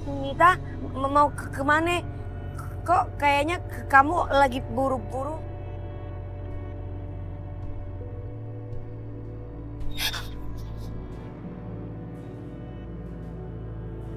Nita, mau kemana? Kok kayaknya kamu lagi buru-buru?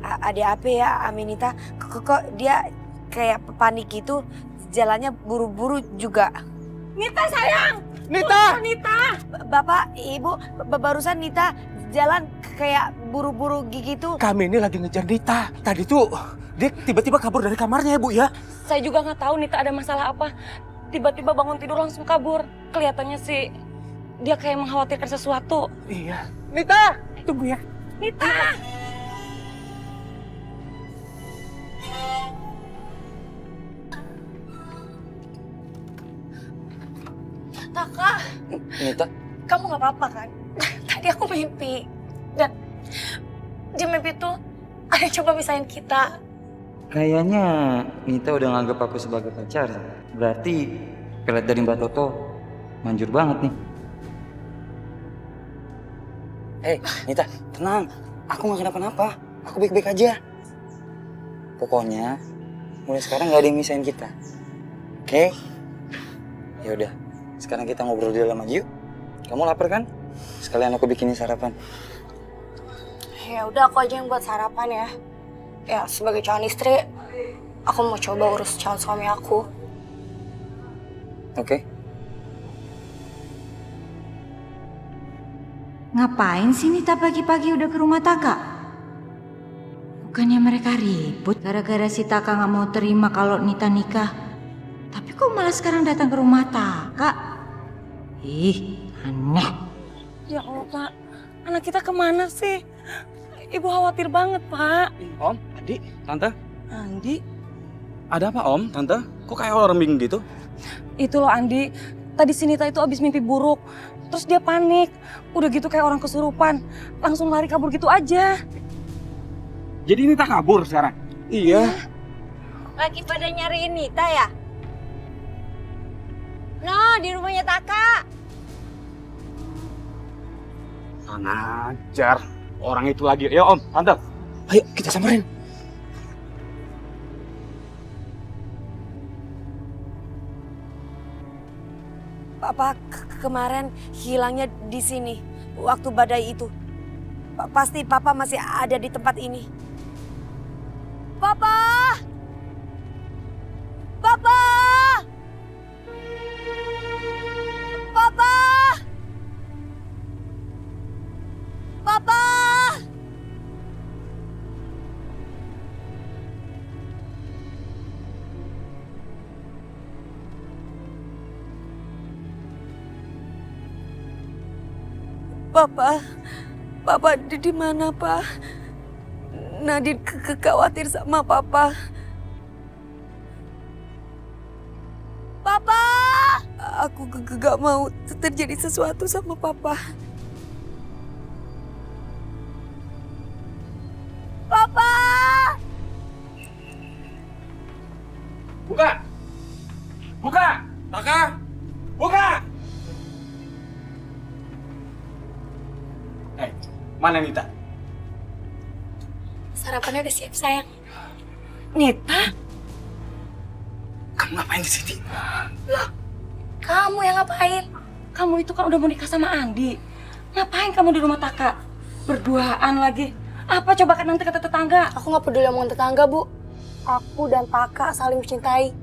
Ada apa ya Aminita? Kok dia kayak panik gitu, jalannya buru-buru juga. Nita sayang! Nita! Nita! Bapak, Ibu, barusan Nita jalan kayak buru-buru gitu. Kami ini lagi ngejar Nita. Tadi tuh dia tiba-tiba kabur dari kamarnya ya Bu ya. Saya juga nggak tahu Nita ada masalah apa. Tiba-tiba bangun tidur langsung kabur. Kelihatannya sih dia kayak mengkhawatirkan sesuatu. Iya. Nita! Tunggu ya. Nita! Taka, Nita, kamu gak apa-apa kan? Tadi aku mimpi. Dan di mimpi tuh ada yang coba misahin kita. kayaknya Nita udah nganggap aku sebagai pacar. Berarti pelet dari Mbak Toto manjur banget nih. Nita, tenang. Aku gak kenapa-napa. Aku baik-baik aja. Pokoknya mulai sekarang gak ada yang misahin kita. Oke? Ya udah. Sekarang kita ngobrol di dalam aja yuk. Kamu lapar kan? Sekalian aku bikinin sarapan. Ya udah aku aja yang buat sarapan ya. Ya sebagai calon istri, aku mau coba urus calon suami aku. Oke? Ngapain sih Nita pagi-pagi udah ke rumah Taka? Bukannya mereka ribut gara-gara si Taka nggak mau terima kalau Nita nikah. Tapi kok malah sekarang datang ke rumah Taka? Ih, aneh. Ya Allah Pak, anak kita kemana sih? Ibu khawatir banget Pak. Om, Adi, Tante. Andi? Ada apa Om, Tante? Kok kayak orang bingung gitu? Itu loh Andi, tadi si Nita itu abis mimpi buruk. Terus dia panik, udah gitu kayak orang kesurupan. Langsung lari kabur gitu aja. Jadi Nita kabur sekarang? Iya. Lagi pada nyariin Nita ya? No, di rumahnya Taka. Ngajar. Orang itu lagi. Ya Om, Tante. Ayo kita samperin. Papa kemarin hilangnya di sini waktu badai itu. Pasti Papa masih ada di tempat ini. Papa! Papa! Papa! Papa! Papa di mana, Pak? Nadine khawatir sama Papa. Papa! Aku gak mau terjadi sesuatu sama Papa. Papa! Buka! Buka! Taka! Buka! Mana Nita? Sarapannya udah siap, sayang. Nita? Kamu ngapain di sini? Kamu yang ngapain? Kamu itu kan udah mau nikah sama Andi. Ngapain kamu di rumah Taka? Berduaan lagi. Apa coba kan nanti kata tetangga? Aku gak peduli omongan tetangga, Bu. Aku dan Taka saling mencintai.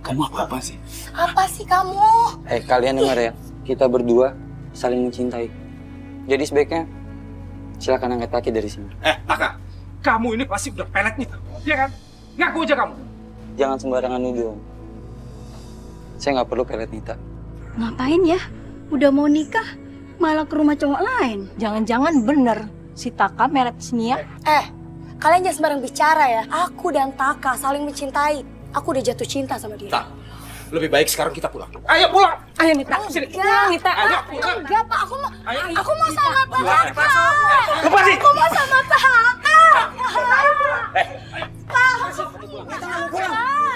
Kamu apa sih? Apa sih kamu? Kalian dengar ya. Kita berdua saling mencintai. Jadi sebaiknya silakan angkat kaki dari sini. Taka, kamu ini pasti udah pelet nih, iya kan? Ngaku aja kamu. Jangan sembarangan nuduh. Om. Saya nggak perlu pelet Nita. Ngapain ya? Udah mau nikah, malah ke rumah cowok lain. Jangan-jangan bener si Taka melet sini ya? Kalian jangan sembarang bicara ya. Aku dan Taka saling mencintai. Aku udah jatuh cinta sama dia. Tak, lebih baik sekarang kita pulang. Ayo pulang. Ayo Nita, sini. Pulang Nita. Ayo pulang. Enggak, Pak. Aku mau sama Pulang. Taka. Lepas sih. Aku mau sama Taka.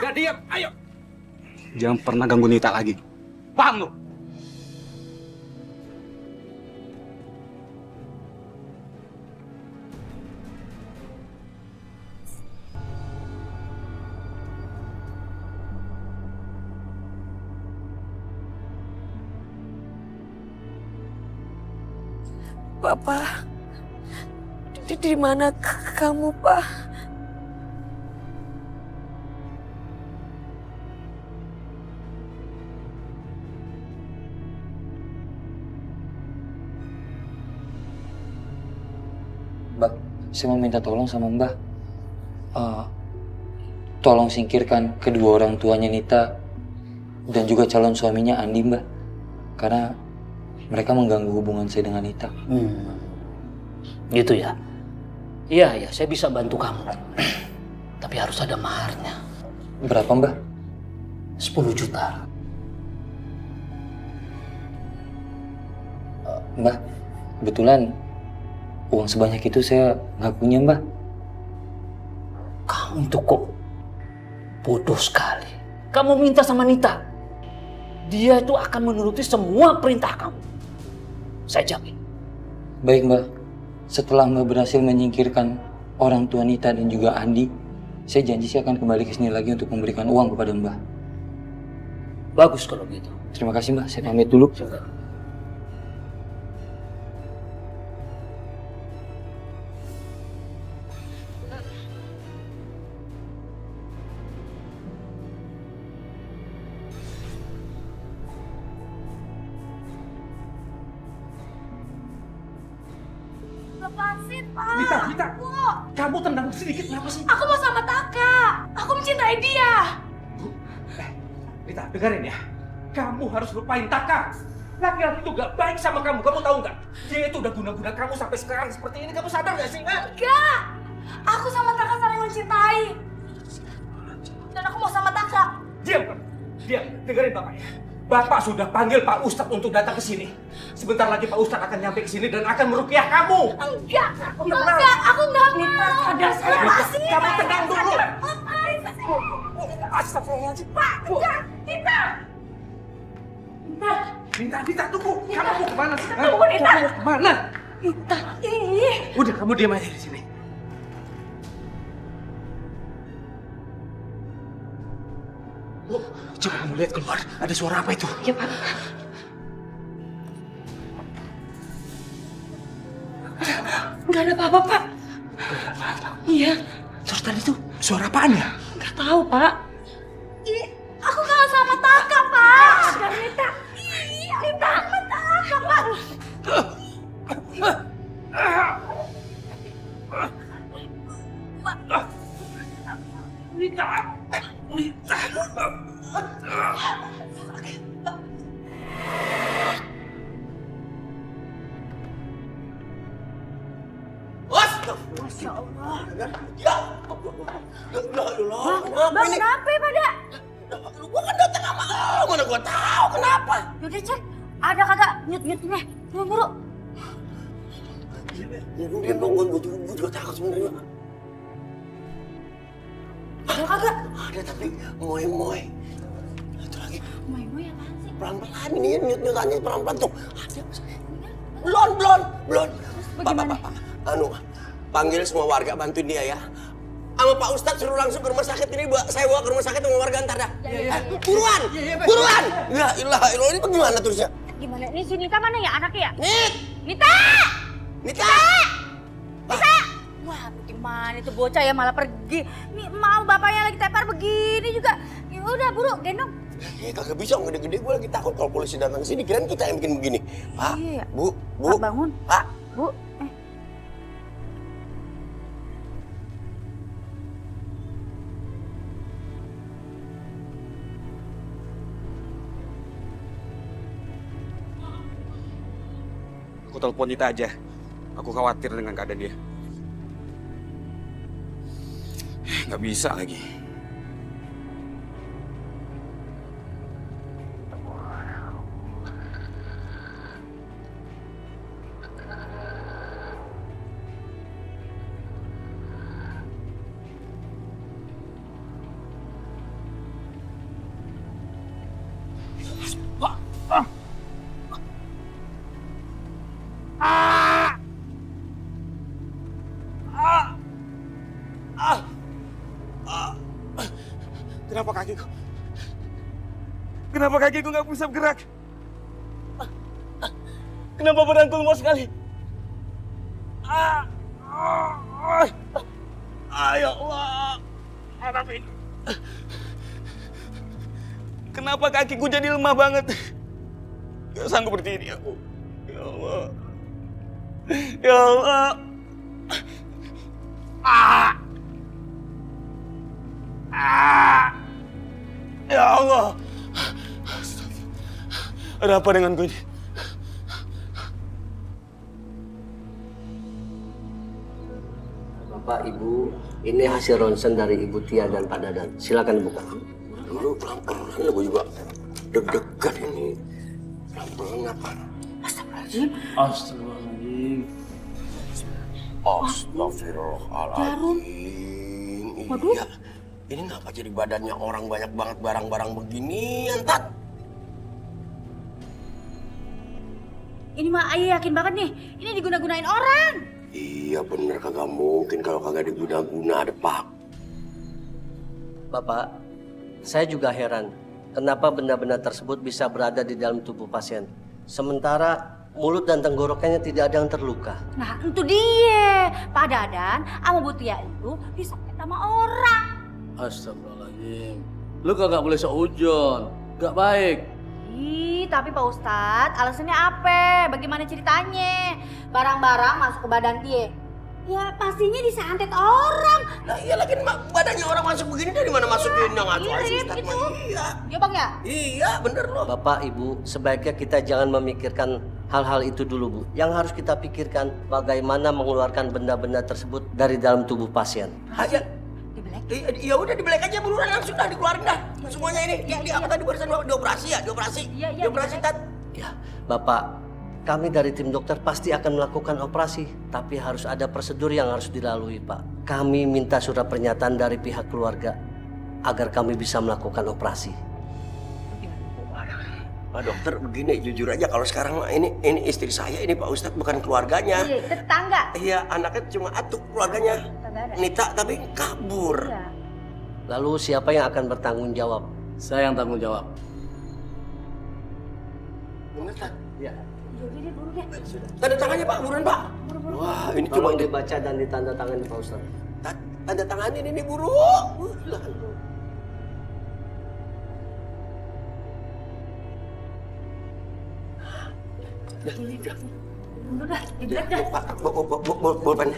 Gak diam, ayo. Jangan pernah ganggu Nita lagi. Paham lu? Papa, di mana kamu, Pak? Mbak, saya mau minta tolong sama Mbak. Tolong singkirkan kedua orang tuanya Nita dan juga calon suaminya Andi, Mbak. Karena mereka mengganggu hubungan saya dengan Nita. Gitu ya? Iya, saya bisa bantu kamu. Tapi harus ada maharnya. Berapa, Mbak? 10 juta. Mbak, kebetulan uang sebanyak itu saya nggak punya, Mbak. Kamu itu kok bodoh sekali. Kamu minta sama Nita. Dia itu akan menuruti semua perintah kamu. Saya jamin. Baik, Mbak. Setelah Mbak berhasil menyingkirkan orang tua Nita dan juga Andi, saya janji saya akan kembali ke sini lagi untuk memberikan uang kepada Mbak. Bagus kalau gitu. Terima kasih, Mbak. Saya pamit dulu. Lepasin, Pak. Nita, kamu tenang sedikit, kenapa sih? Aku mau sama Taka. Aku mencintai dia. Nita, dengerin ya. Kamu harus lupain Taka. Laki-laki itu gak baik sama kamu tahu nggak? Dia itu udah guna-guna kamu sampai sekarang seperti ini, kamu sadar gak sih? Enggak. Aku sama Taka saling mencintai. Dan aku mau sama Taka. Diam kamu, diam. Dengerin Bapak ya. Bapak sudah panggil Pak Ustadz untuk datang ke sini. Sebentar lagi Pak Ustadz akan nyampe ke sini dan akan meruqyah kamu. Enggak, aku enggak mau. Lepasin. Kamu tenang dulu. Lepasin. Astagfirullahaladzim. Pak, enggak. Nita. Nita, tunggu. Kamu mau kemana sih? Tunggu, Nita. Kamu mau kemana? Nita. Ih. Udah, kamu diam aja di sini. Oh, coba kamu lihat keluar. Ada suara apa itu? Ya, Pak. Nggak ada apa-apa, Pak. Iya. Terus tadi tuh suara apaan ya? Nggak tahu, Pak. Ih, aku kangen sama Taka, Pak. Dan Nita. Ih, Nita sama Taka, Pak. Bang, kenapa ya pada? Gua kan datang sama lu, mana gua tahu kenapa. Yaudah cek, ada kagak nyut-nyutnya? Buru-buru. Dia dong, gua juga takut sebenarnya. Ada kagak? Ada tapi moy. Itu lagi Moy-moy apaan sih? pelan-pelan ini nyut-nyutannya pelan-pelan tuh. Ada. Belon. Pak, anu, panggil semua warga bantuin dia ya. Sama Pak Ustadz suruh langsung ke rumah sakit ini, saya bawa ke rumah sakit sama warga ntar dah. Buruan! Ya ilah, ini bagaimana terusnya? Gimana? Ini si Nita mana ya anaknya ya? Nita! Wah, gimana itu bocah ya malah pergi. Nih mau bapaknya lagi tepar begini juga. Ya udah, buru, gendong. Kagak bisa, gede-gede gue lagi takut kalau polisi datang ke sini. Kirain kita yang bikin begini. Pak, Iya. Bu. Pak bangun. Pak. Bu, Aku telepon Nita aja. Aku khawatir dengan keadaan dia. Nggak bisa lagi. Kenapa kakiku nggak bisa bergerak? Kenapa badanku lemah sekali? Ya Allah. Kenapa kakiku jadi lemah banget? Gak sanggup berdiri aku. Ya Allah. Ya Allah. Ya Allah. Ada apa denganku ini? Bapak, Ibu, ini hasil ronsen dari Ibu Tia dan Pak Dadan. Silakan buka. Lu pelan-pelan, aku juga deg-degan ini. Pelan-pelan apa? Astagfirullahaladzim. Astagfirullahaladzim. Waduh. Iya. Ini ngapa jadi badannya orang banyak banget barang-barang beginian, Tat? Ini mah ayah yakin banget nih, ini diguna-gunain orang. Iya bener, kagak mungkin kalau kagak diguna-guna ada pak. Bapak, saya juga heran. Kenapa benda-benda tersebut bisa berada di dalam tubuh pasien. Sementara mulut dan tenggorokannya tidak ada yang terluka. Nah, itu dia. Pak Dadan sama Bu Tia itu disakit sama orang. Astagfirullahaladzim. Lu kagak boleh seujon. Gak baik. Ih, tapi Pak Ustadz, alasannya apa? Bagaimana ceritanya? Barang-barang masuk ke badan dia. Ya pastinya disantet orang. Nah iya lagi badannya orang masuk begini dari mana masukin yang ngaco aja Ustaz gitu. mah. Iya. Iya Bang ya? Iya bener loh. Bapak, Ibu, sebaiknya kita jangan memikirkan hal-hal itu dulu, Bu. Yang harus kita pikirkan bagaimana mengeluarkan benda-benda tersebut dari dalam tubuh pasien. Aja. Ya udah dibelek aja buruan langsung dah dikeluarin dah. Semuanya ini. Dia apa tadi barusan dioperasi ya? Dioperasi. Iya, Dioperasi Tat. Ya, Bapak, kami dari tim dokter pasti akan melakukan operasi, tapi harus ada prosedur yang harus dilalui, Pak. Kami minta surat pernyataan dari pihak keluarga agar kami bisa melakukan operasi. Pak dokter begini jujur aja kalau sekarang ini istri saya ini Pak Ustadz bukan keluarganya. Iya, tetangga. Iya anaknya cuma atuk keluarganya. Nita tapi kabur. Iya. Lalu siapa yang akan bertanggung jawab? Saya yang tanggung jawab. Bener Tat? Ya. Jadi buruk ya. Tanda tangannya Pak, buruan Pak. Wah ini cuma Tolong dibaca dan ditandatangani, Pak Ustadz. tanda tanganin ini buru. Udah dah, dibelet dah. Pak, bolpennya.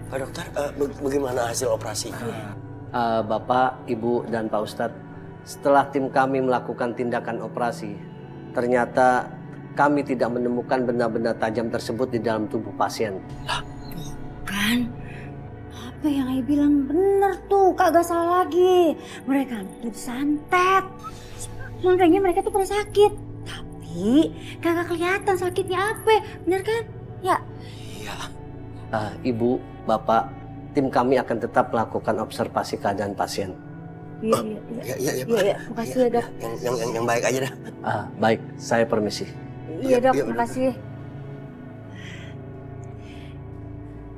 Pak dokter, bagaimana hasil operasi? Bapak, Ibu, dan Pak Ustadz, setelah tim kami melakukan tindakan operasi, ternyata kami tidak menemukan benda-benda tajam tersebut di dalam tubuh pasien. Kan? Apa yang Ayah bilang bener tuh, kagak salah lagi. Mereka tuh disantet. Makanya mereka tuh pada sakit. Tapi kagak kelihatan sakitnya apa, bener kan? Ya. Iya. Ibu, Bapak, tim kami akan tetap melakukan observasi keadaan pasien. Iya, Pak. Iya, makasih ya dok. Yang baik aja dah. Baik, saya permisi. Iya dok, Iya, makasih.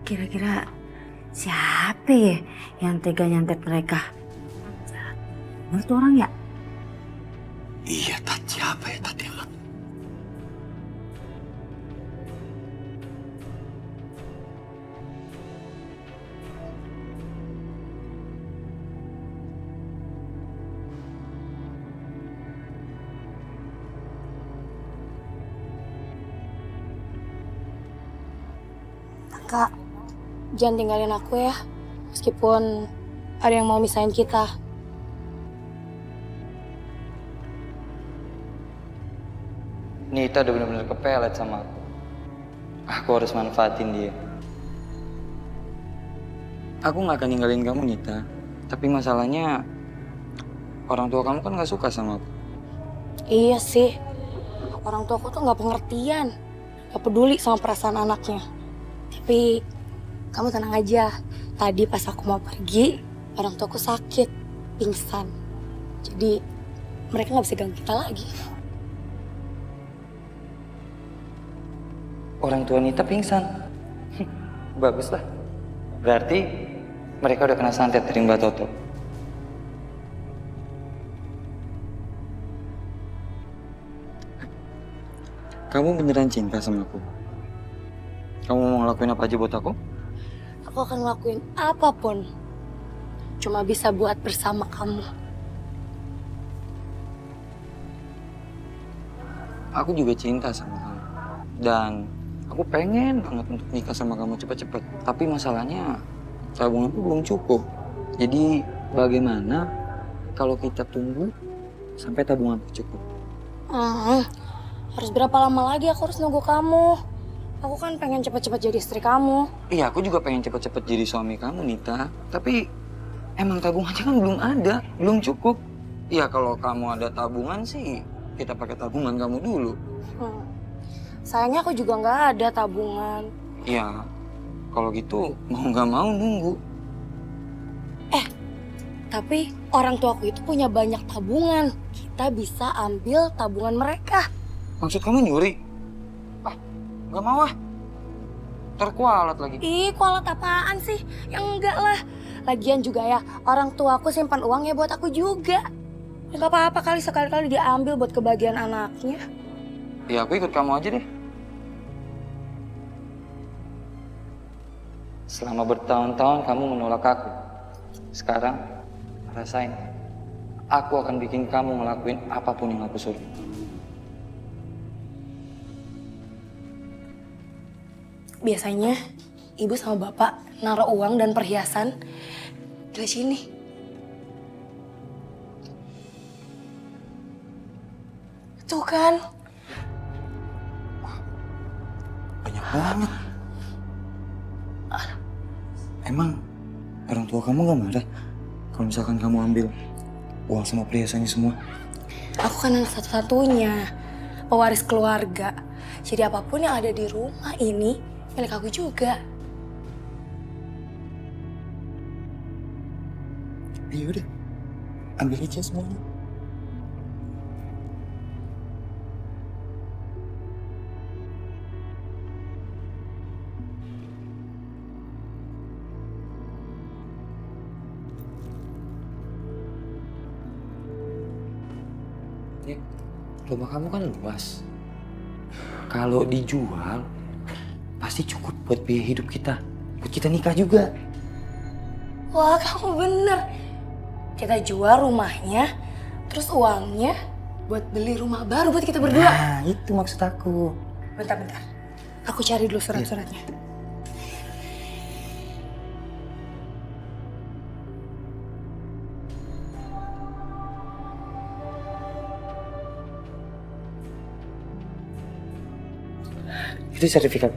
Kira-kira siapa ya yang tega nyantet mereka? Menurut orang ya? Iya, Tat. Siapa ya, Tat? Kak, jangan tinggalin aku ya. Meskipun ada yang mau misahin kita. Nita udah benar-benar kepelet sama aku. Aku harus manfaatin dia. Aku gak akan ninggalin kamu, Nita. Tapi masalahnya, orang tua kamu kan gak suka sama aku. Iya sih, orang tua aku tuh gak pengertian, gak peduli sama perasaan anaknya. Tapi kamu tenang aja, tadi pas aku mau pergi, orang tua aku sakit, pingsan. Jadi mereka gak bisa ganggu kita lagi. Orang tua Nita pingsan. Bagus lah. Berarti mereka udah kena santet dari Mbak Toto. Kamu beneran cinta sama aku? Kamu mau ngelakuin apa aja buat aku? Aku akan ngelakuin apapun, cuma bisa buat bersama kamu. Aku juga cinta sama kamu. Dan aku pengen banget untuk nikah sama kamu cepet-cepet. Tapi masalahnya tabunganku belum cukup. Jadi bagaimana kalau kita tunggu sampai tabunganku cukup? Harus berapa lama lagi aku harus nunggu kamu? Aku kan pengen cepet-cepet jadi istri kamu. Iya, aku juga pengen cepet-cepet jadi suami kamu, Nita. Tapi emang tabungannya kan belum ada, belum cukup. Iya, kalau kamu ada tabungan sih, kita pakai tabungan kamu dulu. Sayangnya aku juga nggak ada tabungan. Iya, kalau gitu mau nggak mau nunggu. Tapi orang tua aku itu punya banyak tabungan. Kita bisa ambil tabungan mereka. Maksud kamu nyuri? Ah, nggak mau ah. Terkualat lagi. Ih, kualat apaan sih? Ya enggak lah. Lagian juga ya, orang tua aku simpan uangnya buat aku juga. Ya nggak apa-apa kali sekali-kali diambil buat kebahagiaan anaknya. Ya aku ikut kamu aja deh. Selama bertahun-tahun kamu menolak aku. Sekarang, rasain. Aku akan bikin kamu ngelakuin apapun yang aku suruh. Biasanya ibu sama bapak naruh uang dan perhiasan di sini. Tuh kan. Banyak banget. Emang orang tua kamu gak marah kalau misalkan kamu ambil uang sama perhiasannya semua? Aku kan anak satu-satunya, pewaris keluarga. Jadi apapun yang ada di rumah ini milik aku juga. Ayo deh, ambil aja semuanya. Rumah kamu kan luas. Kalau dijual, pasti cukup buat biaya hidup kita. Buat kita nikah juga. Wah, kamu bener. Kita jual rumahnya, terus uangnya buat beli rumah baru buat kita berdua. Nah, itu maksud aku. Bentar. Aku cari dulu surat-suratnya. Itu sertifikat.